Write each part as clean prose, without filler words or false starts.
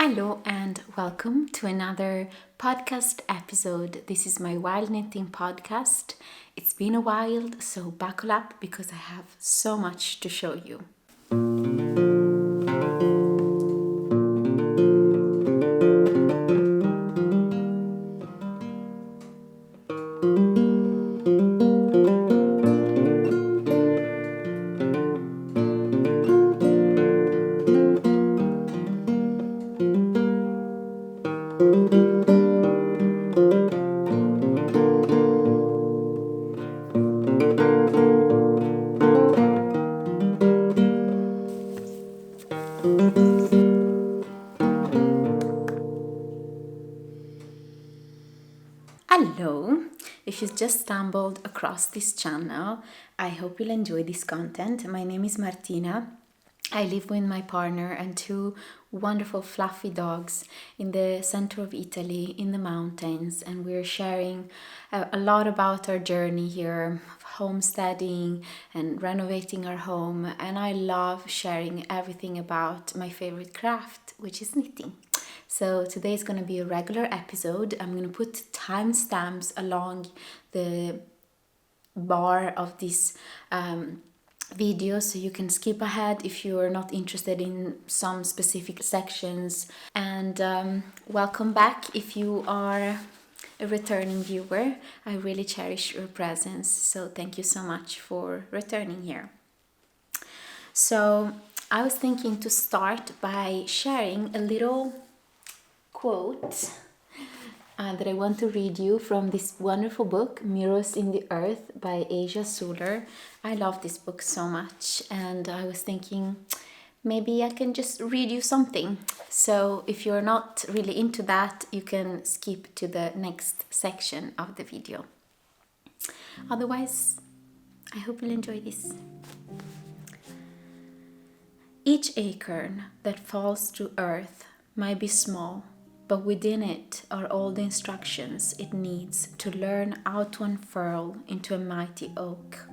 Hello and welcome to another podcast episode. This is my Wild Knitting podcast. It's been a while, so buckle up because I have so much to show you. Hello! If you just stumbled across this channel, I hope you'll enjoy this content. My name is Martina. I live with my partner and two wonderful fluffy dogs in the center of Italy in the mountains, and we're sharing a lot about our journey here, homesteading and renovating our home. And I love sharing everything about my favorite craft, which is knitting. So today is going to be a regular episode. I'm going to put timestamps along the bar of this video so you can skip ahead if you're not interested in some specific sections. And welcome back if you are a returning viewer. I really cherish your presence, so thank you so much for returning here. So I was thinking to start by sharing a little quote that I want to read you from this wonderful book, Mirrors in the Earth by Asia Suler. I love this book so much, and I was thinking maybe I can just read you something. So if you're not really into that, you can skip to the next section of the video. Otherwise, I hope you'll enjoy this. Each acorn that falls to earth might be small, but within it are all the instructions it needs to learn how to unfurl into a mighty oak.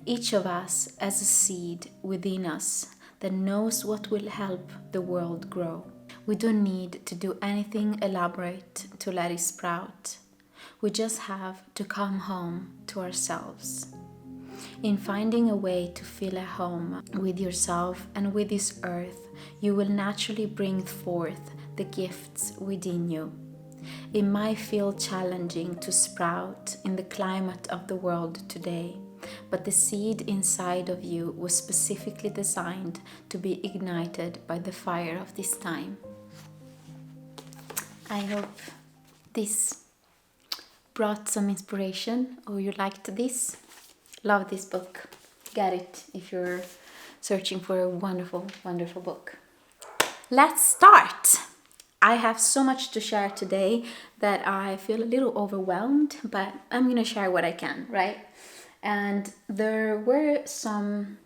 Each of us has a seed within us that knows what will help the world grow. We don't need to do anything elaborate to let it sprout. We just have to come home to ourselves. In finding a way to feel at home with yourself and with this earth, you will naturally bring forth the gifts within you. It might feel challenging to sprout in the climate of the world today, but the seed inside of you was specifically designed to be ignited by the fire of this time. I hope this brought some inspiration or you liked this. Love this book. Get it if you're searching for a wonderful, wonderful book. Let's start! I have so much to share today that I feel a little overwhelmed, but I'm going to share what I can, right? And there were some,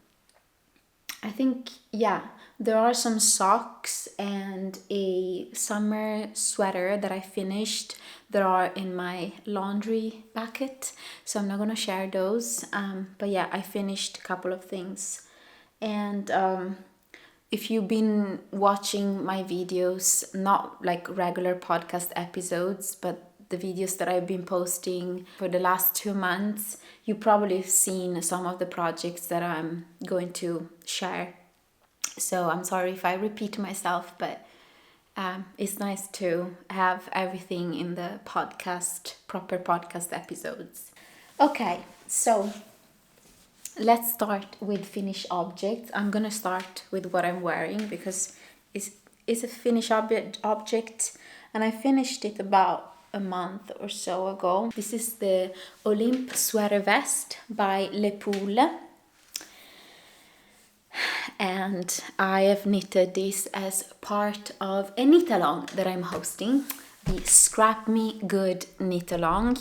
there are some socks and a summer sweater that I finished that are in my laundry bucket. So I'm not going to share those. But yeah, I finished a couple of things. And if you've been watching my videos, not like regular podcast episodes, but the videos that I've been posting for the last 2 months, you probably have seen some of the projects that I'm going to share. So I'm sorry if I repeat myself, but it's nice to have everything in the proper podcast episodes. Okay, so let's start with finished objects. I'm gonna start with what I'm wearing because it's a finished object, and I finished it about a month or so ago. This is the Olympe sweater vest by Le Poule, and I have knitted this as part of a knit along that I'm hosting, the Scrap Me Good knit along.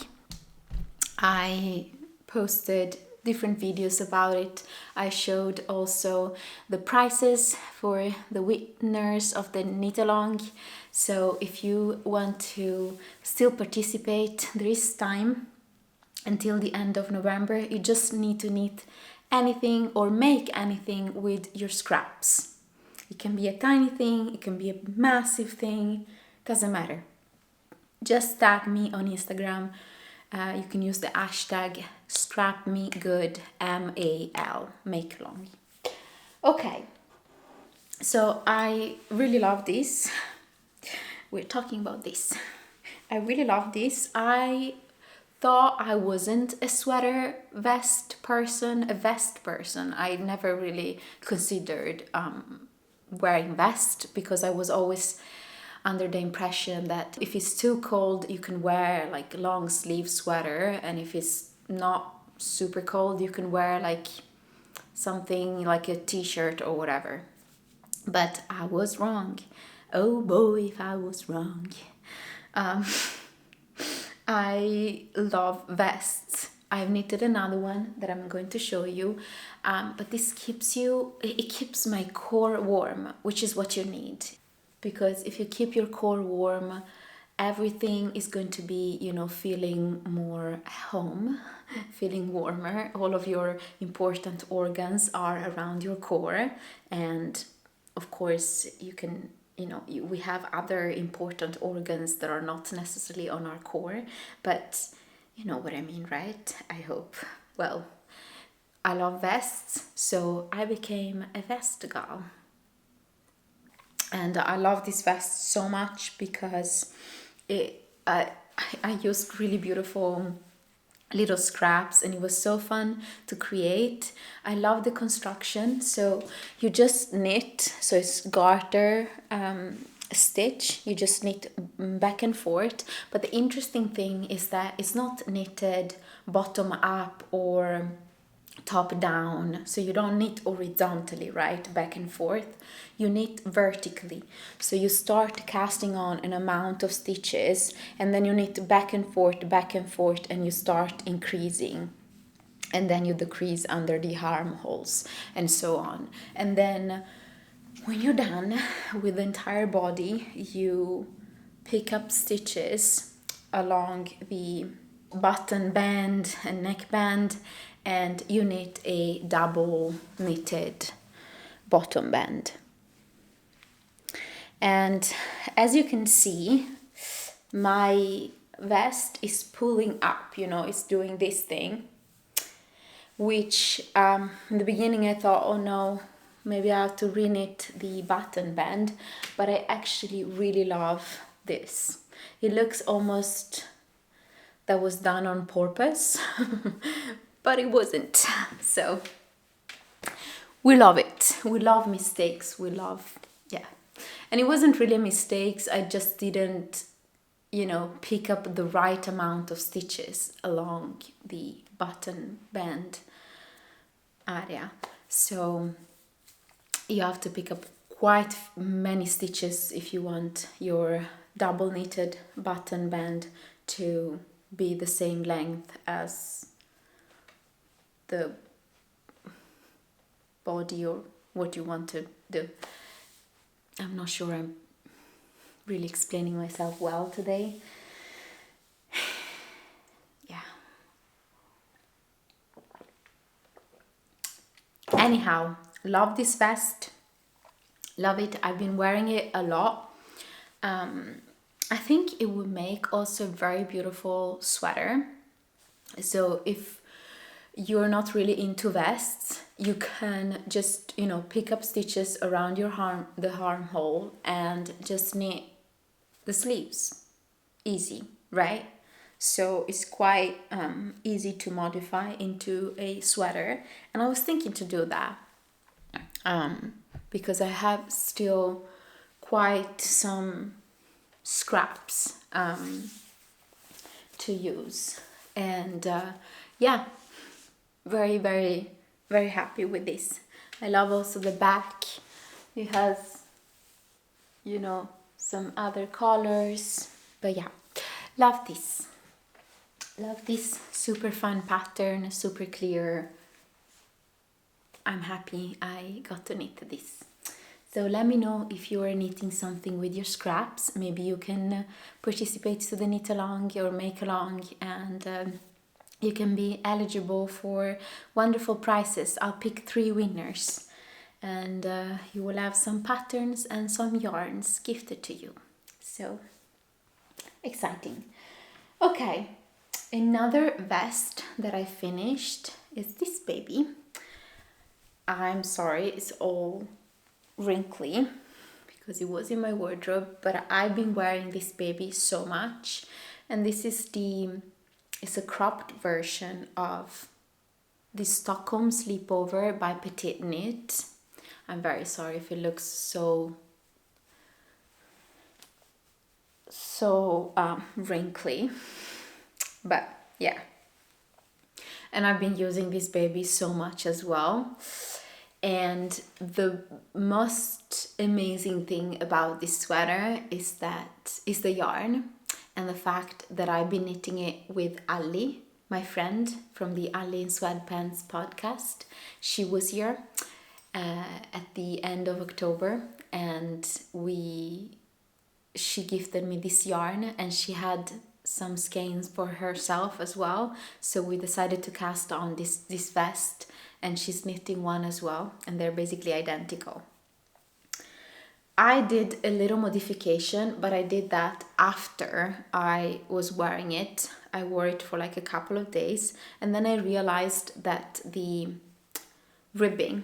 I posted different videos about it. I showed also the prizes for the winners of the knit along. So if you want to still participate, there is time until the end of November. You just need to knit anything or make anything with your scraps. It can be a tiny thing, it can be a massive thing, doesn't matter. Just tag me on Instagram. You can use the hashtag scrapmegood, MAL, make long. Okay, so I really love this. We're talking about this. I really love this. I thought I wasn't a sweater vest person, a vest person. I never really considered wearing vest because I was always under the impression that if it's too cold, you can wear like long sleeve sweater, and if it's not super cold, you can wear like something like a t-shirt or whatever. But I was wrong. Oh boy, if I was wrong. I love vests. I've knitted another one that I'm going to show you, but this it keeps my core warm, which is what you need. Because if you keep your core warm, everything is going to be, feeling more home, feeling warmer. All of your important organs are around your core, and of course you can, we have other important organs that are not necessarily on our core, but you know what I mean, right? I hope. Well, I love vests, so I became a vest girl. And I love this vest so much because I used really beautiful little scraps, and it was so fun to create. I love the construction. So you just knit, so it's garter stitch, you just knit back and forth. But the interesting thing is that it's not knitted bottom up or top down, so you don't knit horizontally, right, back and forth. You knit vertically, so you start casting on an amount of stitches, and then you knit back and forth, and you start increasing, and then you decrease under the armholes and so on. And then when you're done with the entire body, you pick up stitches along the button band and neck band, and you knit a double knitted bottom band. And as you can see, my vest is pulling up, it's doing this thing, which in the beginning I thought, oh no, maybe I have to reknit the button band, but I actually really love this. It looks almost that was done on purpose, but it wasn't. So we love it. We love mistakes. Yeah. And it wasn't really mistakes. I just didn't, pick up the right amount of stitches along the button band area. So you have to pick up quite many stitches if you want your double knitted button band to be the same length as the body or what you want to do. I'm not sure I'm really explaining myself well today. Yeah. Anyhow, love this vest. Love it. I've been wearing it a lot. I think it would make also a very beautiful sweater. So if you're not really into vests, you can just, pick up stitches around the armhole and just knit the sleeves. Easy, right? So it's quite easy to modify into a sweater. And I was thinking to do that because I have still quite some scraps to use. And yeah, very, very, very happy with this. I love also the back. It has, some other colors. But yeah, love this. Love this super fun pattern, super clear. I'm happy I got to knit this. So let me know if you are knitting something with your scraps. Maybe you can participate to the knit along or make along, and you can be eligible for wonderful prizes. I'll pick 3 winners and you will have some patterns and some yarns gifted to you. So exciting. Okay, another vest that I finished is this baby. I'm sorry, it's all wrinkly because it was in my wardrobe, but I've been wearing this baby so much. And this is it's a cropped version of the Stockholm Sleepover by Petite Knit. I'm very sorry if it looks so wrinkly, but yeah. And I've been using this baby so much as well. And the most amazing thing about this sweater is the yarn, and the fact that I've been knitting it with Ali, my friend from the Ali in Sweatpants podcast. She was here at the end of October, and she gifted me this yarn, and she had some skeins for herself as well. So we decided to cast on this vest, and she's knitting one as well, and they're basically identical. I did a little modification, but I did that after I was wearing it. I wore it for like a couple of days, and then I realized that the ribbing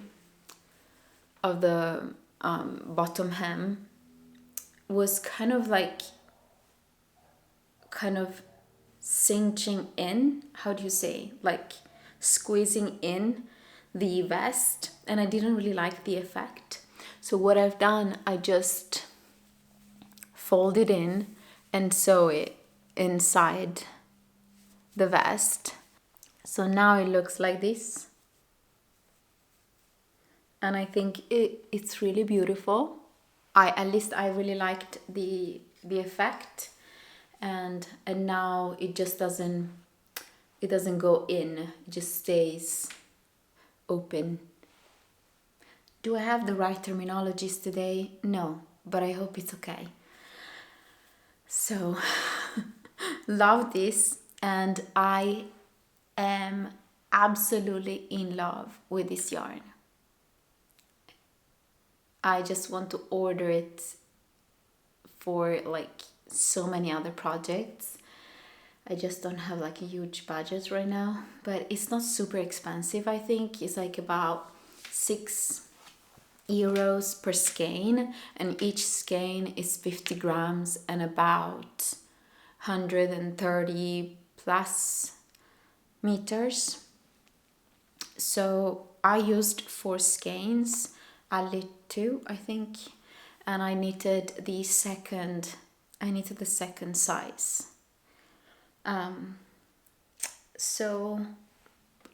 of the bottom hem was kind of cinching in, how do you say, like squeezing in the vest, and I didn't really like the effect. So what I've done, I just fold it in and sew it inside the vest. So now it looks like this, and I think it's really beautiful. At least I really liked the effect, and now it just doesn't go in, it just stays open. Do I have the right terminologies today? No, but I hope it's okay. So love this, and I am absolutely in love with this yarn. I just want to order it for like so many other projects. I just don't have like a huge budget right now, but it's not super expensive. I think it's like about €6 per skein, and each skein is 50 grams and about 130 plus meters. So I used 4 skeins, I lit 2 I think, and I knitted the second size. So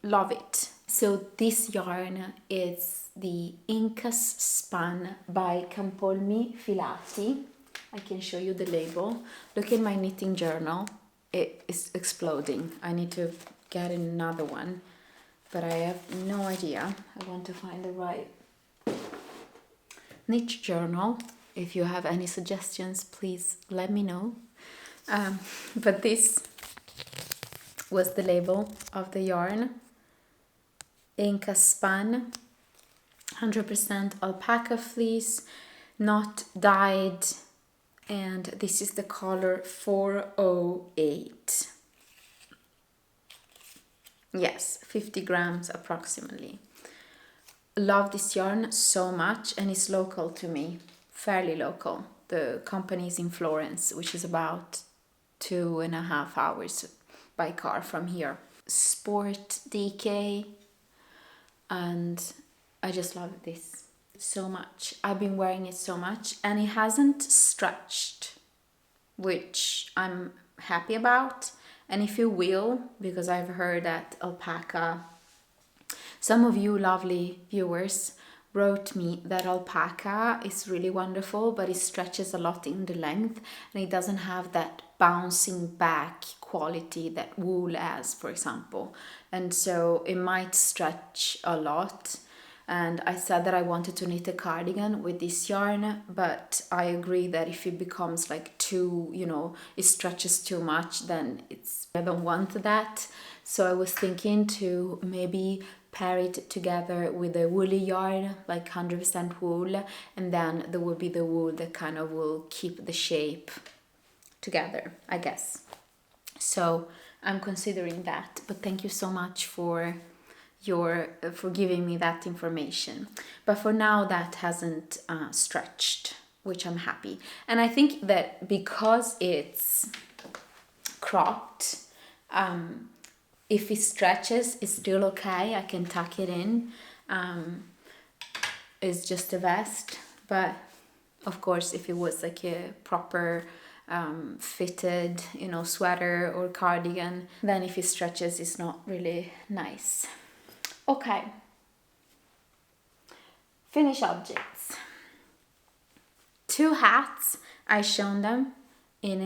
love it. So this yarn is the Incas Span by Campolmi Filati. I can show you the label. Look at my knitting journal. It is exploding. I need to get another one, but I have no idea. I want to find the right knit journal. If you have any suggestions, please let me know. But this was the label of the yarn. Inca Span, 100% alpaca fleece, not dyed, and this is the color 408. Yes, 50 grams approximately. Love this yarn so much, and it's local to me, fairly local. The company is in Florence, which is about 2.5 hours by car from here. Sport DK, and I just love this so much. I've been wearing it so much, and it hasn't stretched, which I'm happy about. And if you will, because I've heard that alpaca, some of you lovely viewers wrote me that alpaca is really wonderful, but it stretches a lot in the length, and it doesn't have that bouncing back quality that wool has, for example. And so it might stretch a lot. And I said that I wanted to knit a cardigan with this yarn, but I agree that if it becomes like too, it stretches too much, then I don't want that. So I was thinking to maybe pair it together with a woolly yarn, like 100% wool, and then there will be the wool that kind of will keep the shape together, I guess. So I'm considering that, but thank you so much for giving me that information. But for now, that hasn't stretched, which I'm happy. And I think that because it's cropped, if it stretches, it's still okay. I can tuck it in. It's just a vest, but of course, if it was like a proper fitted, sweater or cardigan, then if it stretches, it's not really nice. Okay. Finish objects. 2 hats. I shown them in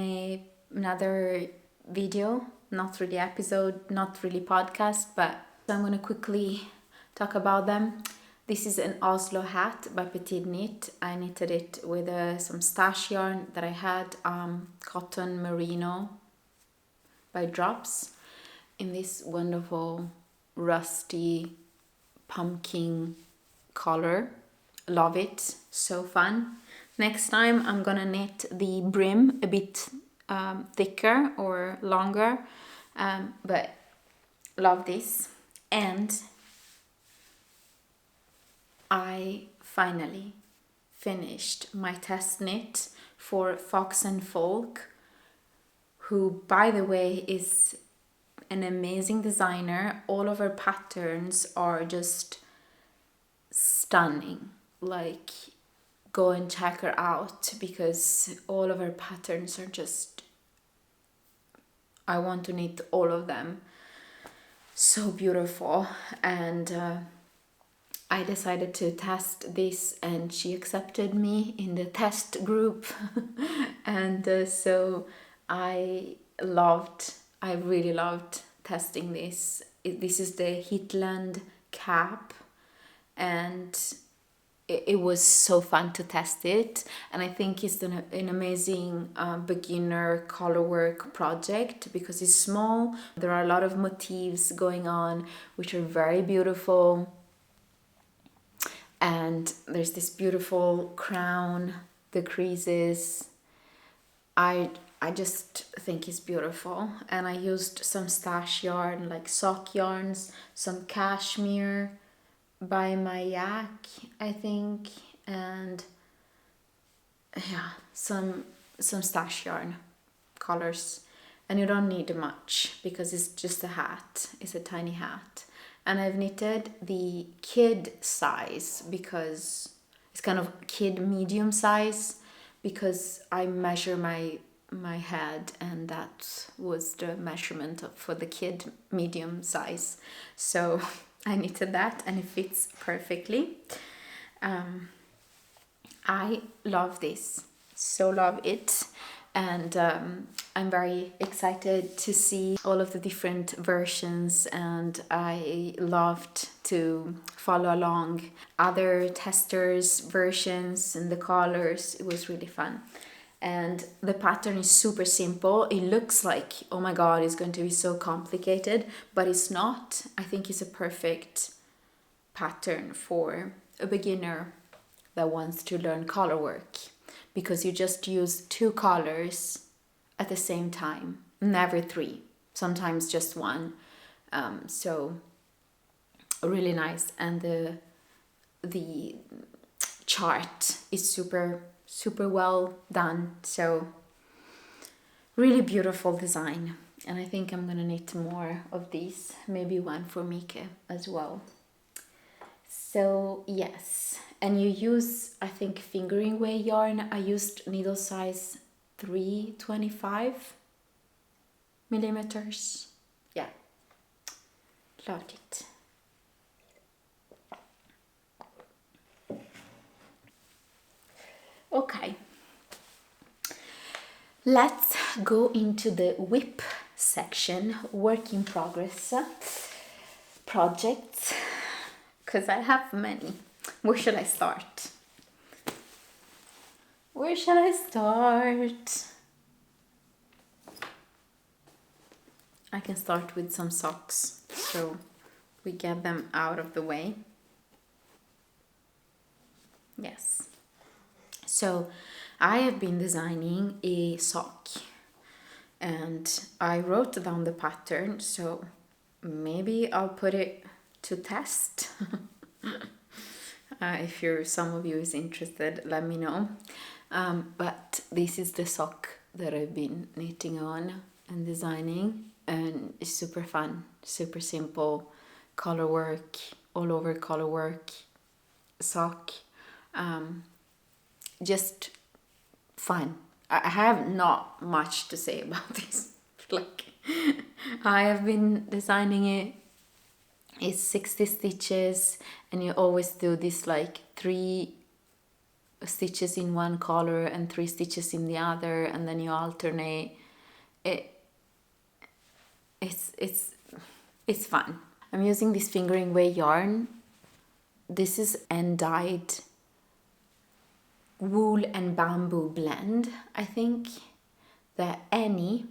another video, not really episode, not really podcast, but I'm going to quickly talk about them. This is an Oslo hat by Petit Knit. I knitted it with some stash yarn that I had, cotton merino by Drops, in this wonderful rusty pumpkin color. Love it, so fun. Next time I'm gonna knit the brim a bit thicker or longer, but love this. And I finally finished my test knit for Fox and Folk, who, by the way, is an amazing designer. All of her patterns are just stunning. Like, go and check her out, because all of her patterns are just, I want to knit all of them. So beautiful. And I decided to test this, and she accepted me in the test group. And so I really loved testing this. This is the Hitland cap, and it was so fun to test it. And I think it's an amazing beginner colorwork project, because it's small. There are a lot of motifs going on, which are very beautiful. And there's this beautiful crown, the creases. I just think it's beautiful. And I used some stash yarn, like sock yarns, some cashmere by Mayak, I think, and yeah, some stash yarn colors. And you don't need much, because it's just a hat. It's a tiny hat. And I've knitted the kid size, because it's kind of kid medium size, because I measure my head, and that was the measurement for the kid medium size. So I knitted that, and it fits perfectly. I love this, so love it. And I'm very excited to see all of the different versions, and I loved to follow along other testers' versions and the colors. It was really fun. And the pattern is super simple. It looks like, oh my god, it's going to be so complicated, but it's not. I think it's a perfect pattern for a beginner that wants to learn colorwork, because you just use 2 colors at the same time, never 3, sometimes just 1. So really nice. And the chart is super well done. So really beautiful design. And I think I'm gonna knit more of these, maybe one for Mike as well. So yes, and you use, I think, fingering weight yarn. I used needle size 325 millimeters. Yeah, loved it. Okay, let's go into the WIP section, work in progress projects, because I have many. Where should I start? Where shall I start? I can start with some socks. So we get them out of the way. Yes. So I have been designing a sock and I wrote down the pattern, so maybe I'll put it to test. If some of you is interested, let me know. But this is the sock that I've been knitting on and designing, and it's super fun, super simple, Colorwork, all over Colorwork sock. Just fun. I have not much to say about this. Like, I have been designing it. It's 60 stitches, and you always do this like 3 stitches in one color and 3 stitches in the other, and then you alternate. It's fun. I'm using this fingering way yarn. This is end-dyed wool and bamboo blend, I think, that Annie,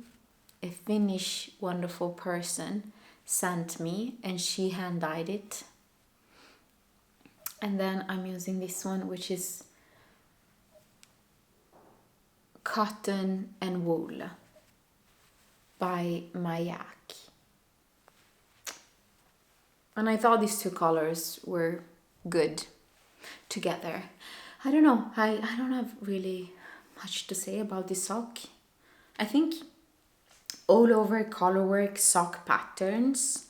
a Finnish wonderful person, sent me, and she hand dyed it. And then I'm using this one, which is Cotton and Wool by Mayak. And I thought these 2 colors were good together. I don't know, I don't have really much to say about this sock. I think all over Colorwork sock patterns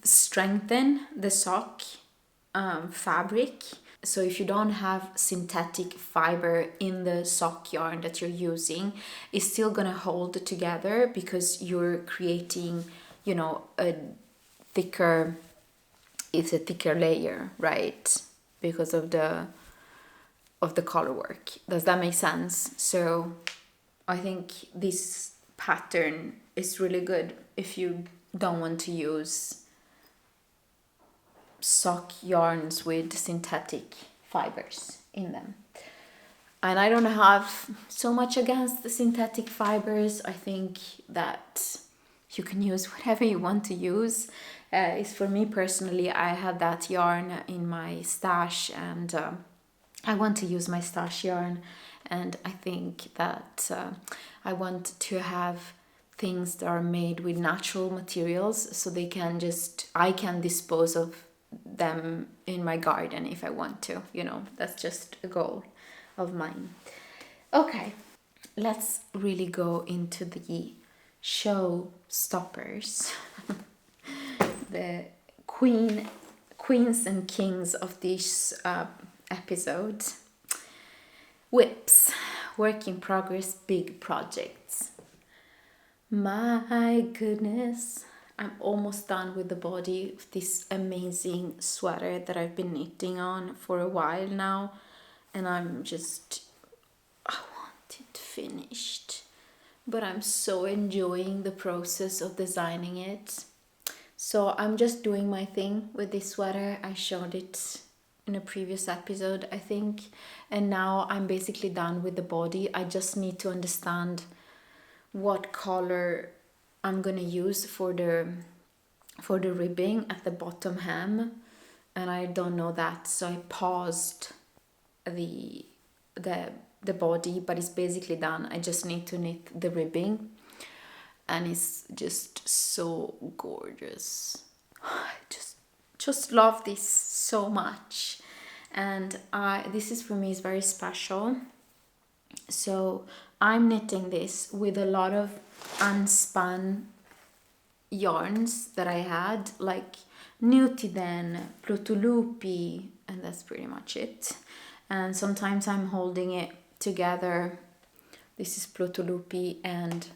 strengthen the sock fabric. So if you don't have synthetic fiber in the sock yarn that you're using, it's still gonna hold together because you're creating, it's a thicker layer, right? Because of the Colorwork. Does that make sense? So I think this pattern is really good if you don't want to use sock yarns with synthetic fibers in them. And I don't have so much against the synthetic fibers. I think that you can use whatever you want to use. It's for me personally, I had that yarn in my stash, and I want to use my stash yarn, and I think that I want to have things that are made with natural materials, so I can dispose of them in my garden if I want to, that's just a goal of mine. Okay, let's really go into the show stoppers. The queens and kings of this episode. WIPs, work in progress, big projects. My goodness, I'm almost done with the body of this amazing sweater that I've been knitting on for a while now, and I want it finished, but I'm so enjoying the process of designing it. So I'm just doing my thing with this sweater. I showed it in a previous episode, I think, and now I'm basically done with the body. I just need to understand what color I'm gonna use for the ribbing at the bottom hem, and I don't know that, so I paused the body, but it's basically done. I just need to knit the ribbing, and it's just so gorgeous. I just love this so much, and this is for me is very special. So I'm knitting this with a lot of unspun yarns that I had, like Nutiden, Plutulupi, and that's pretty much it. And sometimes I'm holding it together. This is Plutulupi and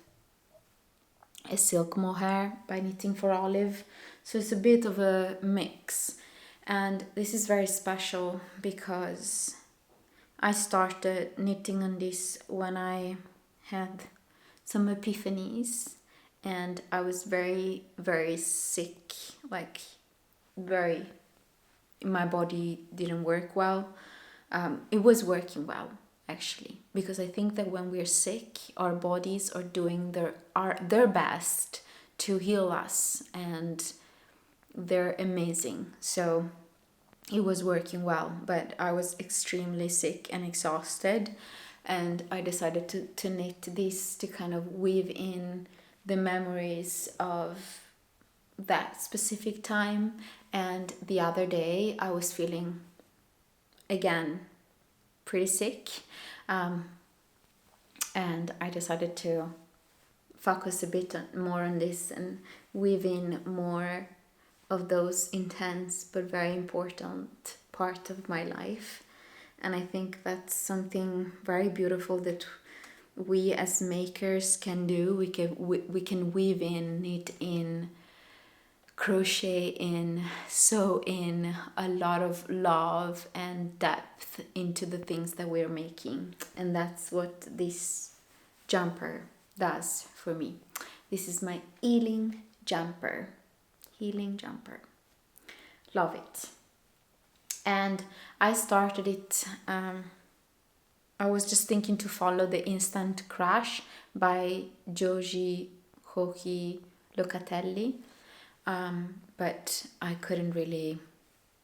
a silk mohair by Knitting for Olive. So it's a bit of a mix. And this is very special because I started knitting on this when I had some epiphanies, and I was very, very sick, like my body didn't work well. It was working well, actually, because I think that when we're sick, our bodies are doing their best to heal us, and they're amazing. So it was working well, but I was extremely sick and exhausted, and I decided to knit this to kind of weave in the memories of that specific time. And the other day I was feeling again pretty sick, and I decided to focus a bit more on this and weave in more of those intense but very important part of my life. And I think that's something very beautiful that we as makers can do. We can weave in, knit in, crochet in, sew in a lot of love and depth into the things that we're making. And that's what this jumper does for me. This is my healing jumper. Love it. And I started it, I was just thinking to follow the Instant Crash by Joji Hoki Locatelli, but I couldn't really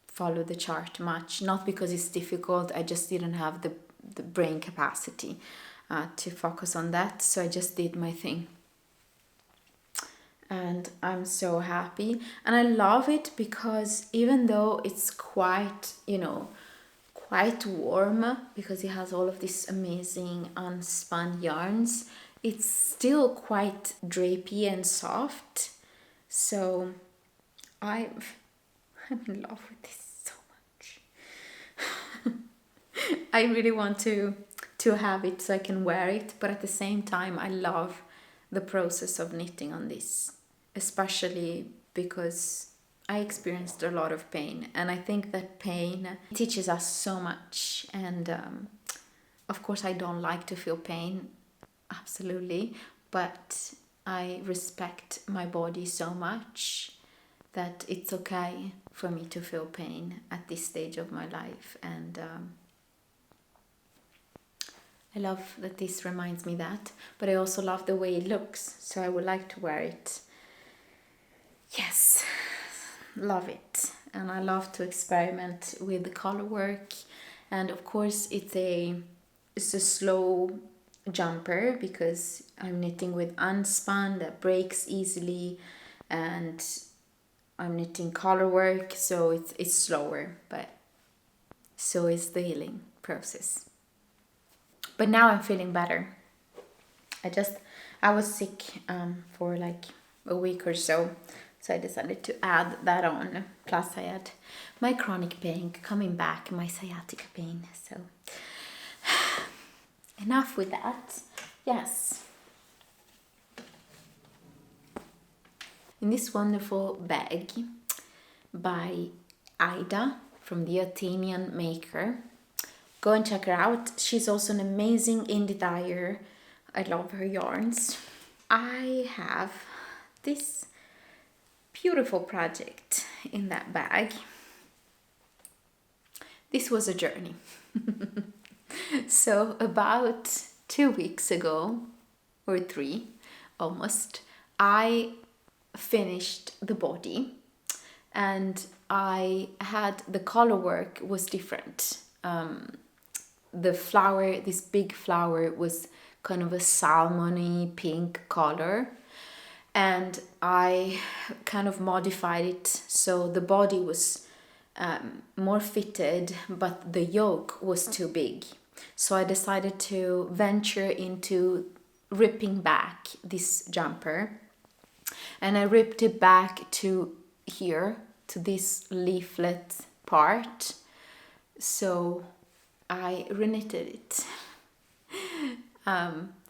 follow the chart much, not because it's difficult, I just didn't have the brain capacity to focus on that, so I just did my thing. And I'm so happy, and I love it because even though it's quite, quite warm, because it has all of these amazing unspun yarns, it's still quite drapey and soft. So I'm in love with this so much. I really want to have it so I can wear it, but at the same time I love the process of knitting on this, especially because I experienced a lot of pain, and I think that pain teaches us so much. And of course I don't like to feel pain, absolutely, but I respect my body so much that it's okay for me to feel pain at this stage of my life. And I love that this reminds me that, but I also love the way it looks, so I would like to wear it. Yes, love it. And I love to experiment with the color work. And of course it's a slow jumper because I'm knitting with unspun that breaks easily, and I'm knitting color work, so it's slower, but so is the healing process. But now I'm feeling better. I was sick for like a week or so I decided to add that on. Plus I had my chronic pain coming back, my sciatica pain. So enough with that. Yes. In this wonderful bag by Ida from the Athenian Maker. Go and check her out. She's also an amazing indie dyer. I love her yarns. I have this beautiful project in that bag. This was a journey. So about 2 weeks ago, or 3 almost, I finished the body, and I had the color work was different. The flower, this big flower, was kind of a salmony pink color, and I kind of modified it so the body was more fitted, but the yoke was too big. So I decided to venture into ripping back this jumper, and I ripped it back to here, to this leaflet part. So I reknitted it,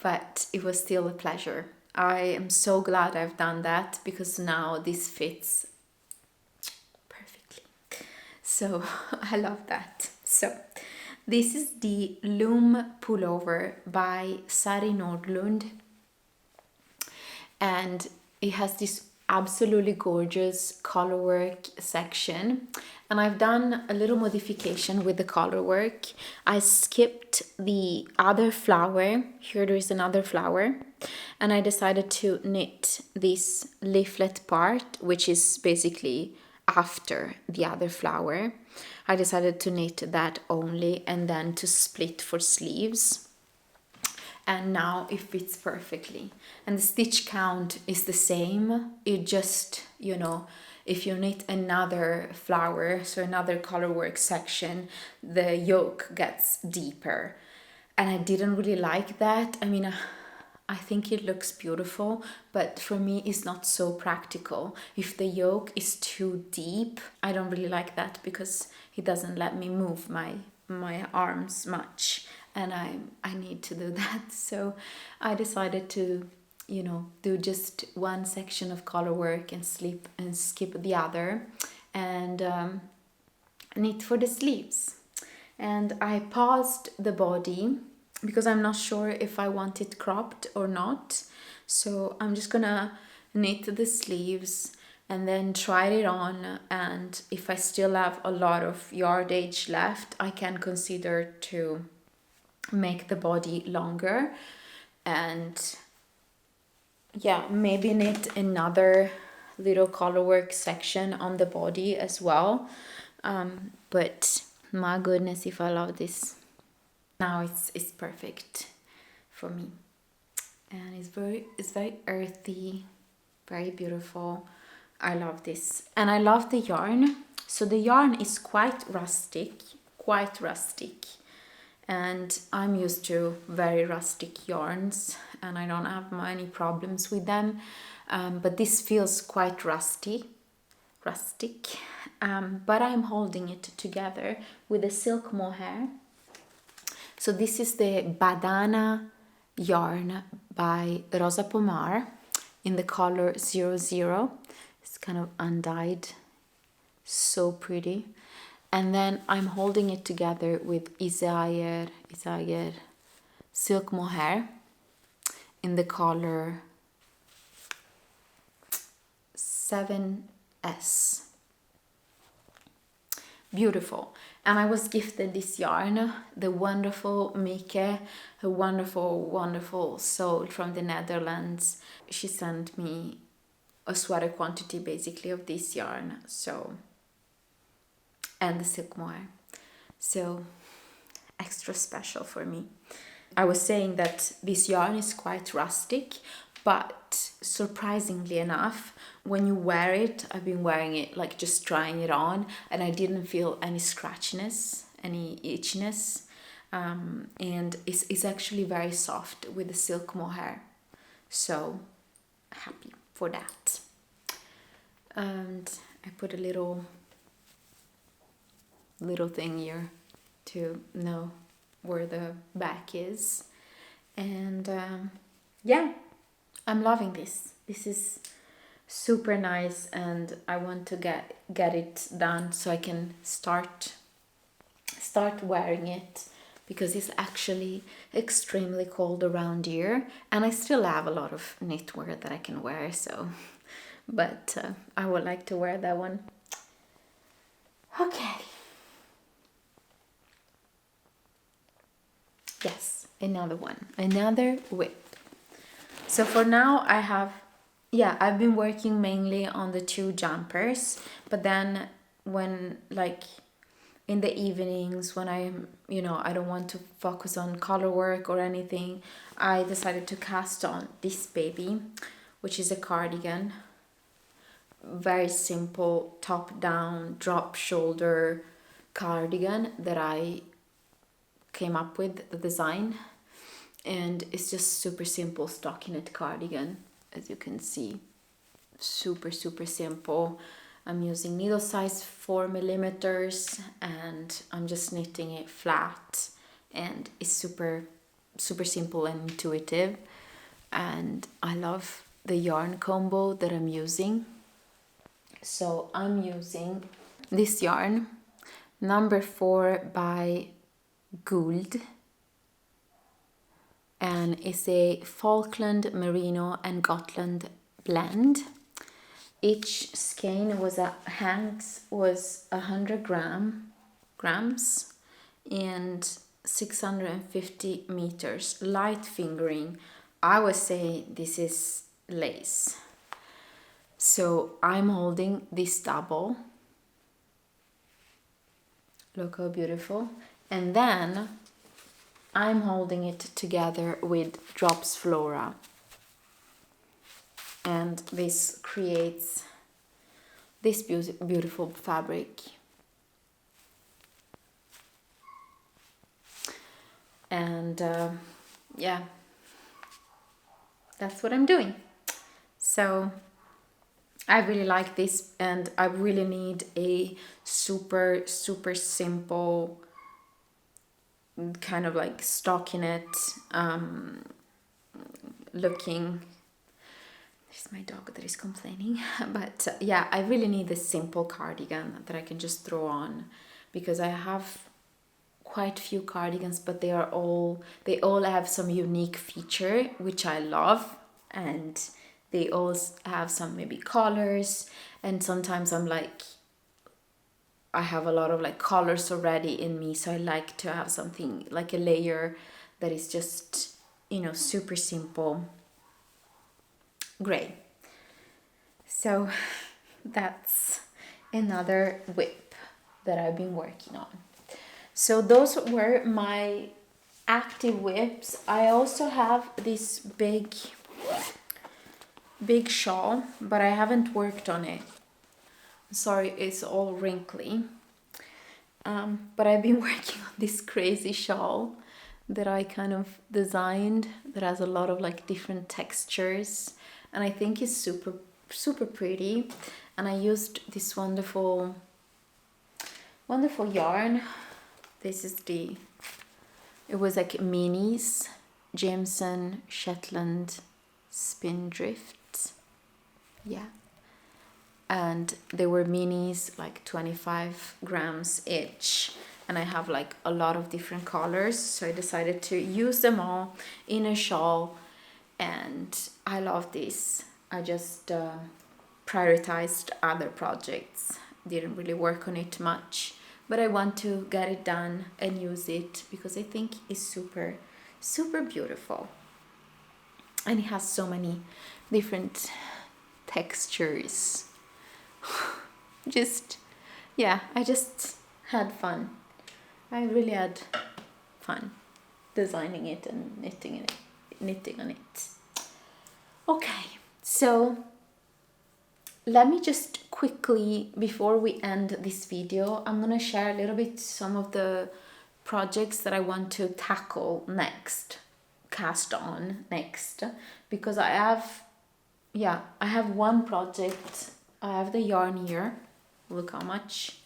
but it was still a pleasure. I am so glad I've done that, because now this fits perfectly. So I love that. So this is the Loom Pullover by Sari Nordlund, and it has this absolutely gorgeous color work section, and I've done a little modification with the color work. I skipped the other flower. Here there is another flower, and I decided to knit this leaflet part, which is basically after the other flower. I decided to knit that only and then to split for sleeves. And now it fits perfectly. And the stitch count is the same. It just, you know, if you knit another flower, so another colorwork section, the yoke gets deeper. And I didn't really like that. I mean, I think it looks beautiful, but for me it's not so practical. If the yoke is too deep, I don't really like that because it doesn't let me move my arms much, and I need to do that. So I decided to, you know, do just one section of color work and skip the other, and knit for the sleeves. And I paused the body because I'm not sure if I want it cropped or not. So I'm just gonna knit the sleeves and then try it on, and if I still have a lot of yardage left, I can consider to make the body longer, and yeah, maybe knit another little colorwork section on the body as well. But my goodness, if I love this. Now it's perfect for me, and it's very earthy, very beautiful. I love this, and I love the yarn. So the yarn is quite rustic, and I'm used to very rustic yarns, and I don't have many problems with them. But this feels quite rustic. But I'm holding it together with a silk mohair. So this is the Badana yarn by Rosa Pomar in the color 00. It's kind of undyed, so pretty. And then I'm holding it together with Isager silk mohair in the color 7S. Beautiful. And I was gifted this yarn, the wonderful Mike, a wonderful soul from the Netherlands. She sent me a sweater quantity basically of this yarn, so, and the silk mohair. So extra special for me. I was saying that this yarn is quite rustic, but surprisingly enough, when you wear it, I've been wearing it, like just trying it on, and I didn't feel any scratchiness, any itchiness, and it's actually very soft with the silk mohair, so happy for that. And I put a little thing here to know where the back is, and yeah, I'm loving this. This is super nice, and I want to get it done so I can start wearing it, because it's actually extremely cold around here, and I still have a lot of knitwear that I can wear, so but I would like to wear that one. Okay. Yes, another one, another whip. So for now I've been working mainly on the 2 jumpers, but then when, like, in the evenings when I'm, I don't want to focus on color work or anything, I decided to cast on this baby, which is a cardigan. Very simple top down drop shoulder cardigan that I came up with the design, and it's just super simple stockinette cardigan, as you can see. Super simple. I'm using needle size 4mm, and I'm just knitting it flat, and it's super simple and intuitive, and I love the yarn combo that I'm using. So I'm using this yarn, number 4 by Gould, and it's a Falkland Merino and Gotland blend. Each skein was 100 grams and 650 meters. Light fingering. I would say this is lace. So I'm holding this double, Look how beautiful. And then I'm holding it together with Drops Flora. And this creates this beautiful fabric. And yeah, that's what I'm doing. So I really like this, and I really need a super simple kind of like stockinette looking. There's my dog that is complaining. But yeah, I really need a simple cardigan that I can just throw on, because I have quite few cardigans, but they all have some unique feature which I love, and they all have some maybe colors, and sometimes I'm like, I have a lot of like colors already in me, so I like to have something like a layer that is just, you know, super simple gray. So that's another whip that I've been working on. So those were my active whips. I also have this big shawl, but I haven't worked on it. Sorry, it's all wrinkly. But I've been working on this crazy shawl that I kind of designed that has a lot of like different textures, and I think it's super pretty. And I used this wonderful yarn. This is it was like minis, Jameson Shetland Spindrift. Yeah. And they were minis, like 25 grams each. And I have like a lot of different colors, so I decided to use them all in a shawl. And I love this. I just prioritized other projects, didn't really work on it much, but I want to get it done and use it because I think it's super beautiful, and it has so many different textures. Just, yeah, I just had fun. I really had fun designing it and knitting on it. Okay, so let me just quickly, before we end this video, I'm gonna share a little bit some of the projects that I want to tackle next, cast on next, because I have one project. I have the yarn here. Look how much.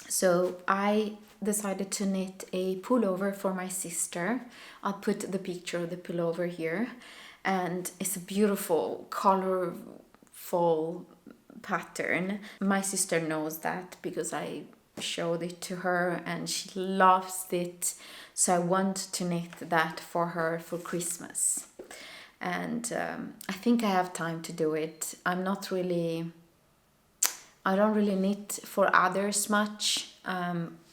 So I decided to knit a pullover for my sister. I'll put the picture of the pullover here, and it's a beautiful colorful pattern. My sister knows that because I showed it to her and she loves it, so I want to knit that for her for Christmas. And I think I have time to do it. I don't really knit for others much,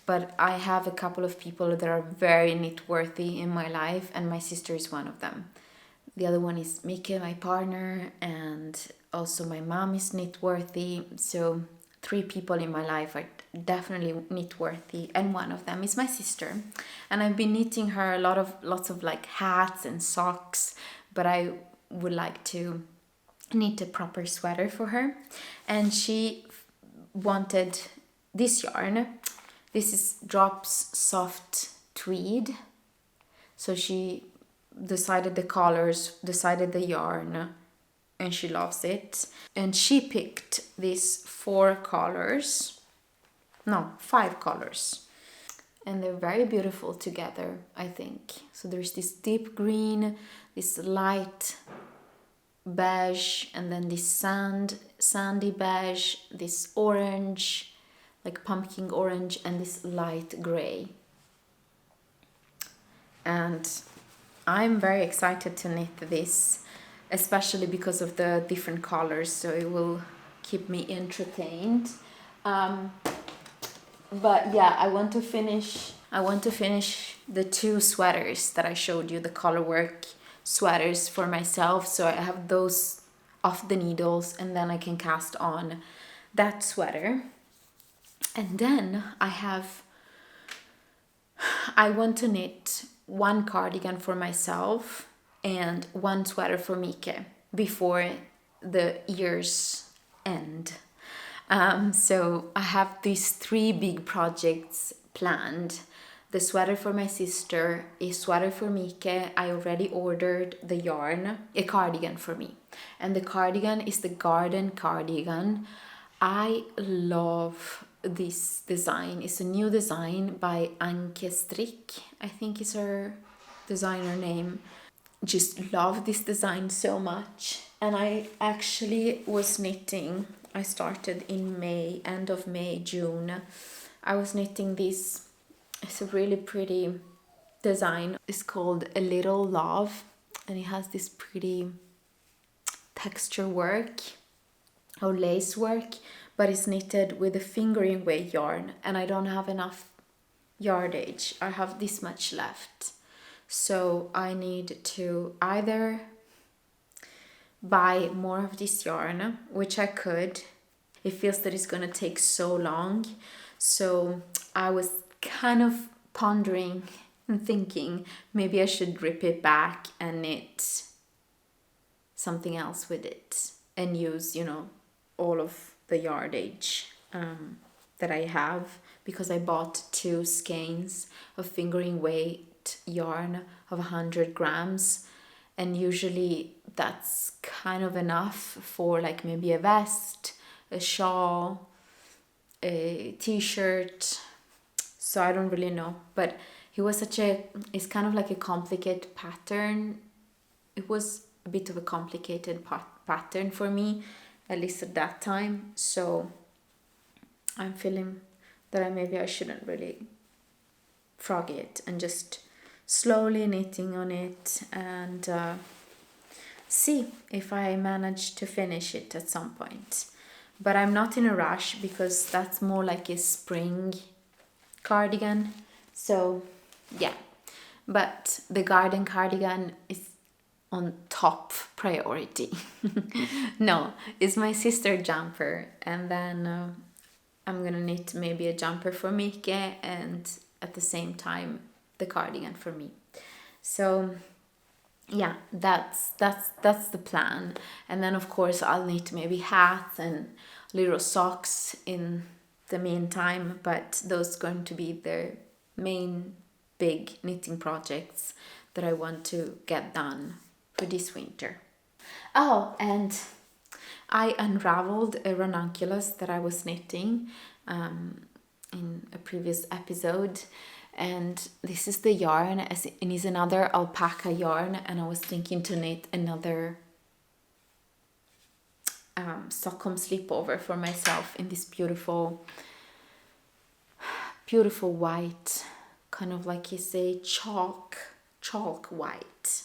but I have a couple of people that are very knit worthy in my life, and my sister is one of them. The other one is Mika, my partner, and also my mom is knit worthy. So 3 people in my life are definitely knit worthy, and one of them is my sister. And I've been knitting her lots of like hats and socks, but I would like to knit a proper sweater for her. And she wanted this yarn. This is Drops Soft Tweed. So she decided the colors, decided the yarn, and she loves it. And she picked these 5 colors. And they're very beautiful together, I think. So there's this deep green, this light beige, and then this sandy beige, this orange, like pumpkin orange, and this light gray. And I'm very excited to knit this, especially because of the different colors, so it will keep me entertained. But yeah, I want to finish the 2 sweaters that I showed you, the Colorwork sweaters for myself. So I have those off the needles, and then I can cast on that sweater. And then I want to knit one cardigan for myself and one sweater for Mike before the year's end. So I have these 3 big projects planned. The sweater for my sister, a sweater for Mike. I already ordered the yarn, a cardigan for me. And the cardigan is the garden cardigan. I love this design. It's a new design by Anke Strick, I think is her designer name. Just love this design so much. And I actually was knitting, I started in May, end of May, June. I was knitting this, it's a really pretty design. It's called A Little Love, and it has this pretty texture work or lace work, but it's knitted with a fingering weight yarn, and I don't have enough yardage. I have this much left. So I need to either buy more of this yarn, which I could. It feels that it's gonna take so long. So I was kind of pondering and thinking maybe I should rip it back and knit something else with it and use, all of the yardage that I have, because I bought 2 skeins of fingering weight yarn of 100 grams, and usually that's kind of enough for like maybe a vest, a shawl, a t-shirt. So I don't really know, but it's kind of like a complicated pattern. It was a bit of a complicated pattern for me, at least at that time. So I'm feeling that maybe I shouldn't really frog it and just slowly knitting on it and see if I manage to finish it at some point. But I'm not in a rush because that's more like a spring cardigan. So yeah, but the garden cardigan is on top priority. No, it's my sister jumper, and then I'm gonna knit maybe a jumper for Mike and at the same time the cardigan for me. So yeah, that's the plan. And then of course I'll knit maybe hats and little socks in the meantime, but those are going to be the main big knitting projects that I want to get done for this winter. Oh, and I unraveled a ranunculus that I was knitting in a previous episode, and this is the yarn, as it is another alpaca yarn, and I was thinking to knit another Stockholm sleepover for myself in this beautiful white, kind of like you say chalk white.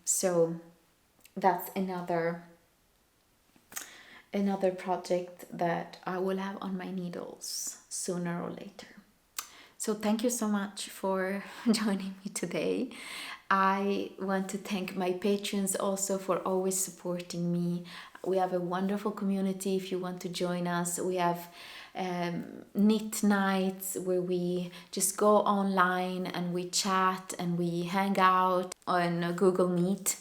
So that's another project that I will have on my needles sooner or later. So thank you so much for joining me today. I want to thank my patrons also for always supporting me. We have a wonderful community. If you want to join us, we have knit nights where we just go online and we chat and we hang out on Google Meet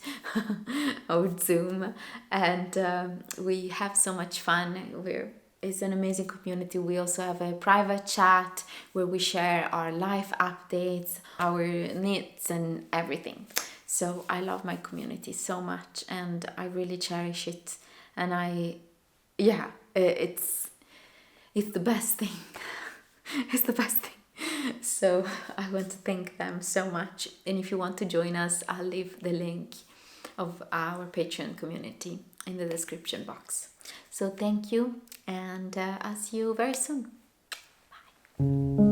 or Zoom, and we have so much fun. It's an amazing community. We also have a private chat where we share our life updates, our knits and everything. So I love my community so much and I really cherish it. And it's the best thing. It's the best thing. So I want to thank them so much. And if you want to join us, I'll leave the link of our Patreon community in the description box. So thank you, and I'll see you very soon. Bye.